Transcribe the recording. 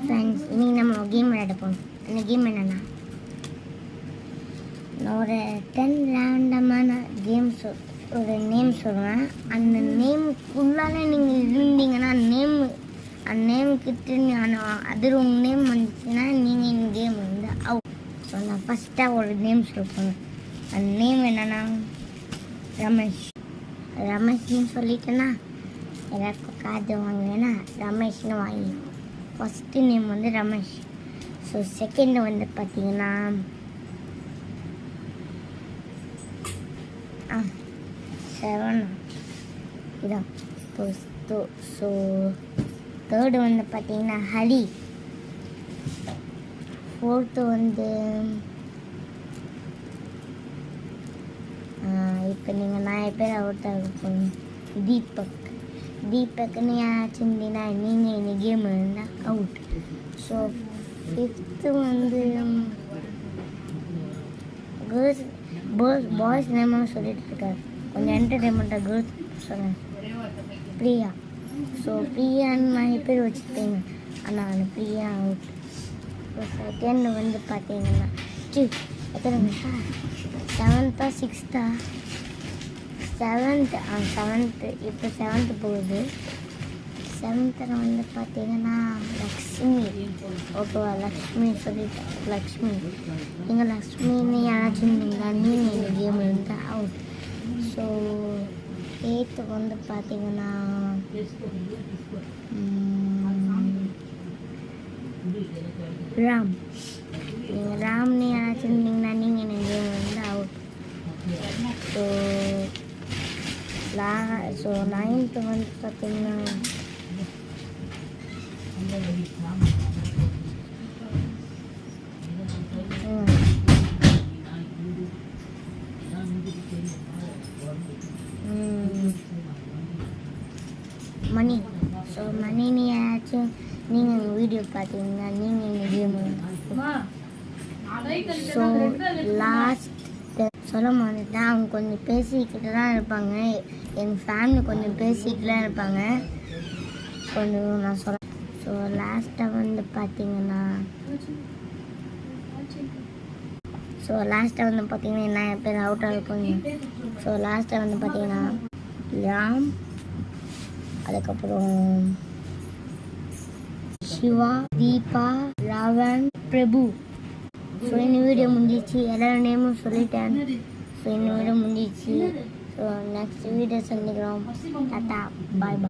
Friends, இன்னைக்கு நம்ம game விளையாட போகணும். அந்த கேம் என்னென்னா, நான் ஒரு 10 ரேண்டமான கேம்ஸ் ஒரு நேம் சொல்லுவேன். அந்த நேமுக்குள்ளால நீங்கள் இருந்தீங்கன்னா அந்த நேமுக்கிட்ட அதில் உங்கள் நேம் வந்துச்சுன்னா நீங்கள் இந்த கேம் வந்து அவுட். ஸோ நான் ஃபஸ்ட்டாக ஒரு நேம் சொல்லுவேன். அந்த நேம் என்னென்னா ரமேஷ்னு சொல்லிட்டேன்னா எல்லாருக்கும் காது வாங்குவேன்னா ரமேஷ்னு வாங்கி. ஃபஸ்ட்டு நேம் வந்து ரமேஷ். ஸோ செகண்ட் வந்து பார்த்தீங்கன்னா சரவணா இதான். ஸோ தேர்டு வந்து பார்த்தீங்கன்னா ஹரி. ஃபோர்த்து வந்து இப்போ நீங்கள் 4 பேர் அவுட் ஆகும். தீபக்னு யாராச்சும் இருந்தீங்கன்னா நீங்கள் இந்த கேம் இருந்தால் அவுட். ஸோ ஃபிஃப்த்து வந்து பாய்ஸ் நேமாக சொல்லிட்டு இருக்காரு. கொஞ்சம் என்டர்டெயின்மெண்ட்டாக கேர்ள்ஸ் சொன்னேன். பிரியா. ஸோ பிரியான்னு 4 பேர் வச்சுருப்பீங்க. ஆனால் அந்த பிரியா அவுட். ஸோ செகண்ட் வந்து பார்த்தீங்கன்னா எத்தனை நிமிஷம் 7th 6th 7th இப்போ 7th போகுது. 7th வந்து பார்த்தீங்கன்னா லக்ஷ்மி. ஓகேவா? லக்ஷ்மி சொல்லிட்டேன். லக்ஷ்மி நீங்கள் லக்ஷ்மின்னு யாராச்சும் இருந்தீங்களா நீங்கள் இந்த கேம் இருந்தால் அவுட். ஸோ 8th வந்து பார்த்தீங்கன்னா ராம். நீங்கள் ராம்னு யாராச்சும் இருந்தீங்கன்னா நீங்கள் இந்த கேம் இருந்தால் அவுட். ஸோ 9th வந்து பார்த்தீங்கன்னா மணி. ஸோ மணின்னு யாராச்சும் நீங்கள் வீடியோ பார்த்தீங்கன்னா நீங்கள் இந்த கேம். ஸோ லாஸ்ட் சொல்ல மாட்டேன். அவங்க கொஞ்சம் பேசிக்கிட்டு தான் இருப்பாங்க. எங்கள் ஃபேமிலி கொஞ்சம் பேசிக்கிட்டு தான் இருப்பாங்க. கொஞ்சம் நான் சொல்ல. ஸோ லாஸ்ட்டாக வந்து பார்த்தீங்கன்னா என்ன பேர் அவுட் ஆகிருப்பாங்க. ஸோ லாஸ்ட்டாக வந்து பார்த்தீங்கன்னா ராம், அதுக்கப்புறம் சிவா, தீபா, ராவன், பிரபு. ஸோ இந்த வீடியோ முடிஞ்சிச்சு. எல்லாரும் நேமும் சொல்லிட்டேன். ஸோ இந்த வீடியோ முடிஞ்சிச்சு. ஸோ நெக்ஸ்ட் வீடியோ சந்திக்கிறோம். டாட்டா, பாய் பாய்.